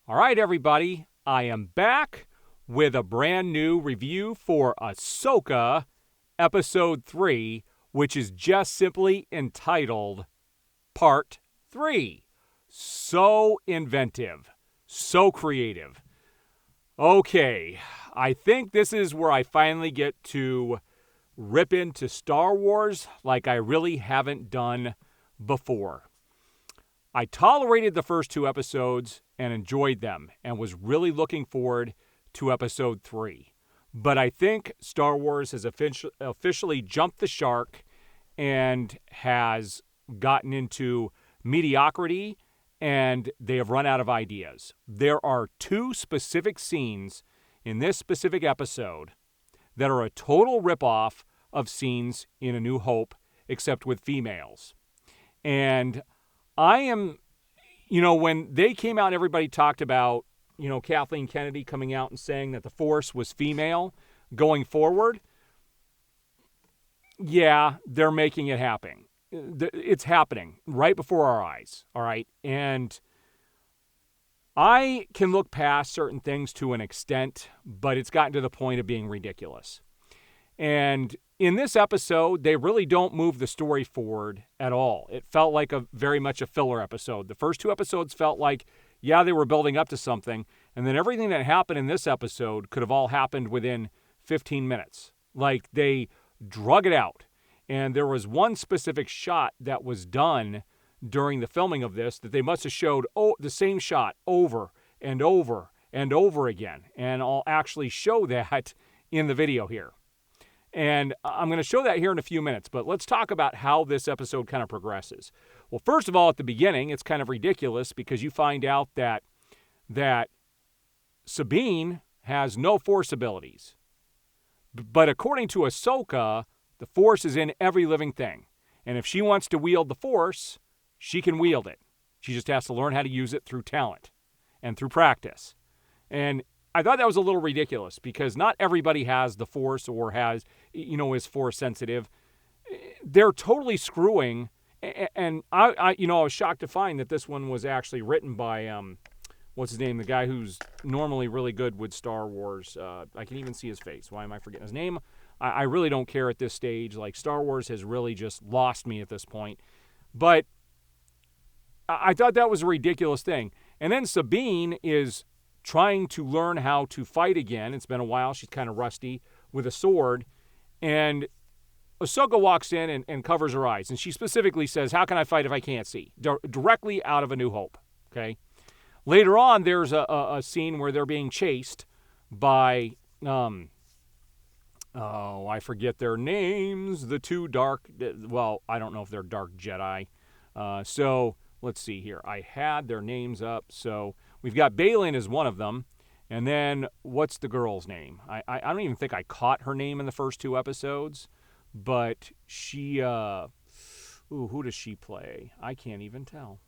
All right, everybody, I am back with a brand new review for Ahsoka Episode 3, which is just simply entitled Part 3. So inventive, so creative. Okay, I think this is where I finally get to rip into Star Wars like I really haven't done before. I tolerated the first 2 episodes and enjoyed them and was really looking forward to episode 3. But I think Star Wars has officially jumped the shark and has gotten into mediocrity, and they have run out of ideas. There are 2 specific scenes in this specific episode that are a total ripoff of scenes in A New Hope, except with females. And I am, when they came out, everybody talked about, Kathleen Kennedy coming out and saying that the Force was female going forward. Yeah, they're making it happen. It's happening right before our eyes, all right? And I can look past certain things to an extent, but it's gotten to the point of being ridiculous. And in this episode, they really don't move the story forward at all. It felt like very much a filler episode. The first 2 episodes felt like, yeah, they were building up to something, and then everything that happened in this episode could have all happened within 15 minutes. Like, they drug it out. And there was one specific shot that was done during the filming of this that they must have showed the same shot over and over and over again. And I'll actually show that in the video here. And I'm going to show that here in a few minutes, but let's talk about how this episode kind of progresses. Well, first of all, at the beginning, it's kind of ridiculous because you find out that Sabine has no Force abilities. But according to Ahsoka, the Force is in every living thing. And if she wants to wield the Force, she can wield it. She just has to learn how to use it through talent and through practice. And I thought that was a little ridiculous because not everybody has the Force or is Force sensitive. They're totally screwing. And I was shocked to find that this one was actually written by, what's his name? The guy who's normally really good with Star Wars. I can even see his face. Why am I forgetting his name? I really don't care at this stage. Like, Star Wars has really just lost me at this point. But I thought that was a ridiculous thing. And then Sabine is trying to learn how to fight again. It's been a while. She's kind of rusty with a sword. And Ahsoka walks in and covers her eyes. And she specifically says, how can I fight if I can't see? Directly out of A New Hope. Okay. Later on, there's a scene where they're being chased by, I forget their names. The 2 dark, I don't know if they're dark Jedi. So let's see here. I had their names up. So we've got Baylan as one of them. And then what's the girl's name? I don't even think I caught her name in the first 2 episodes. But she, who does she play? I can't even tell.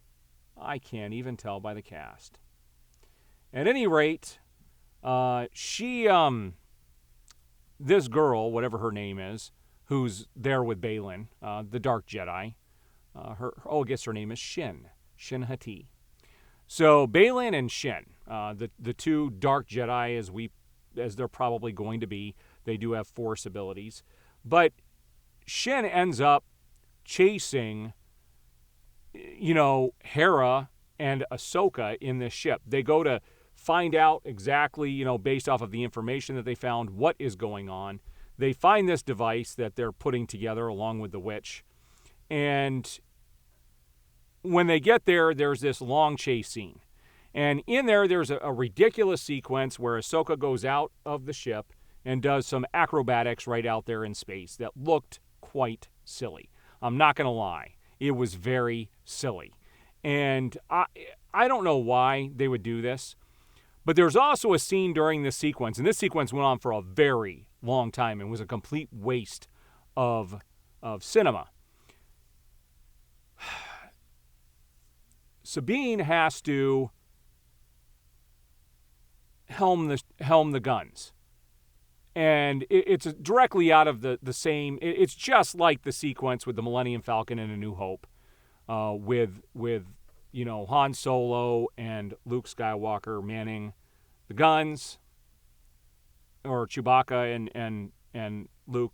I can't even tell by the cast. At any rate, this girl, whatever her name is, who's there with Baylan, the Dark Jedi, I guess her name is Shin Hati. So Baylan and Shin, the 2 Dark Jedi, as they're probably going to be, they do have Force abilities, but Shin ends up chasing, Hera and Ahsoka in this ship. They go to find out exactly, based off of the information that they found, what is going on. They find this device that they're putting together along with the witch. And when they get there, there's this long chase scene. And in there's a ridiculous sequence where Ahsoka goes out of the ship and does some acrobatics right out there in space that looked quite silly. I'm not going to lie. It was very silly. And I don't know why they would do this. But there's also a scene during this sequence, and this sequence went on for a very long time and was a complete waste of cinema. Sabine has to helm the guns. And it's directly out of the same. It's just like the sequence with the Millennium Falcon and A New Hope, with Han Solo and Luke Skywalker manning the guns, or Chewbacca and Luke.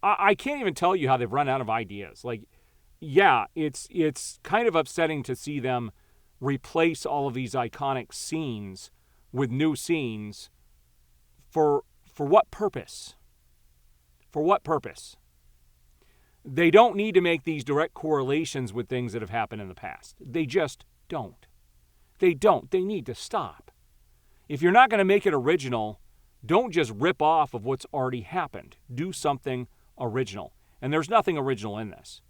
I can't even tell you how they've run out of ideas. Like, yeah, it's kind of upsetting to see them replace all of these iconic scenes with new scenes. For what purpose? For what purpose? They don't need to make these direct correlations with things that have happened in the past. They just don't. They don't. They need to stop. If you're not going to make it original, don't just rip off of what's already happened. Do something original. And there's nothing original in this.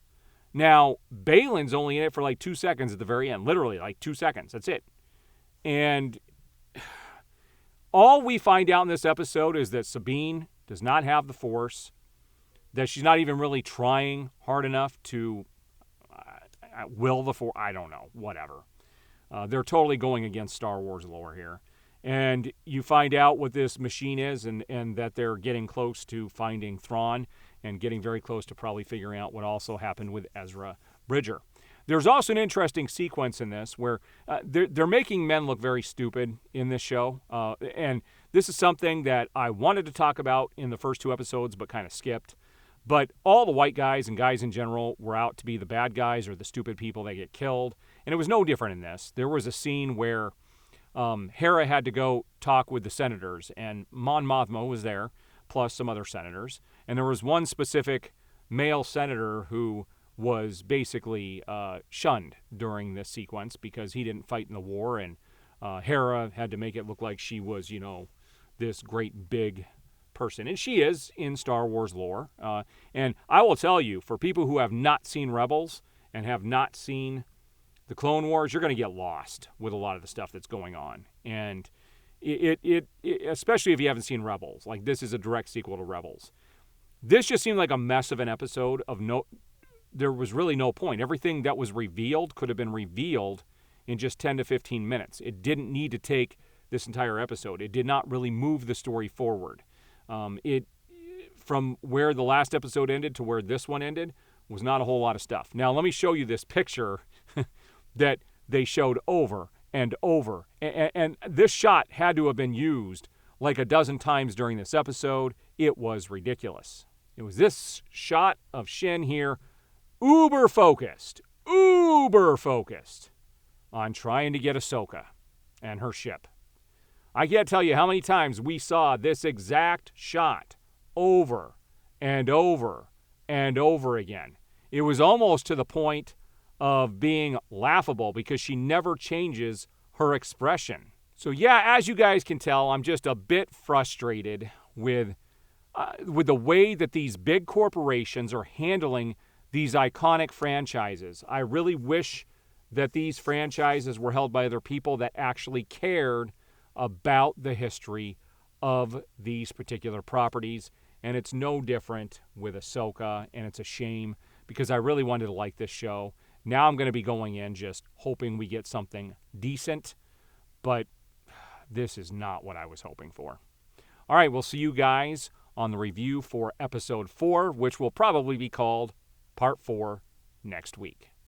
Now, Balin's only in it for like 2 seconds at the very end. Literally, like 2 seconds. That's it. And all we find out in this episode is that Sabine does not have the Force, that she's not even really trying hard enough to will the Force. I don't know. Whatever. They're totally going against Star Wars lore here. And you find out what this machine is, and that they're getting close to finding Thrawn and getting very close to probably figuring out what also happened with Ezra Bridger. There's also an interesting sequence in this where they're making men look very stupid in this show. And this is something that I wanted to talk about in the first 2 episodes but kind of skipped. But all the white guys and guys in general were out to be the bad guys or the stupid people that get killed. And it was no different in this. There was a scene where Hera had to go talk with the senators, and Mon Mothma was there, plus some other senators. And there was one specific male senator who was basically shunned during this sequence because he didn't fight in the war, and Hera had to make it look like she was, this great big person. And she is in Star Wars lore. And I will tell you, for people who have not seen Rebels and have not seen the Clone Wars, you're going to get lost with a lot of the stuff that's going on. And it especially if you haven't seen Rebels, like this is a direct sequel to Rebels. This just seemed like a mess of an episode there was really no point. Everything that was revealed could have been revealed in just 10 to 15 minutes. It didn't need to take this entire episode. It did not really move the story forward. From where the last episode ended to where this one ended was not a whole lot of stuff. Now, let me show you this picture that they showed over and over. And this shot had to have been used like a dozen times during this episode. It was ridiculous. It was this shot of Shin here, uber focused on trying to get Ahsoka and her ship. I can't tell you how many times we saw this exact shot over and over and over again. It was almost to the point of being laughable because she never changes her expression. So yeah, as you guys can tell, I'm just a bit frustrated with the way that these big corporations are handling these iconic franchises. I really wish that these franchises were held by other people that actually cared about the history of these particular properties. And it's no different with Ahsoka, and it's a shame because I really wanted to like this show. Now I'm going to be going in just hoping we get something decent, but this is not what I was hoping for. All right, we'll see you guys on the review for episode 4, which will probably be called Part 4 next week.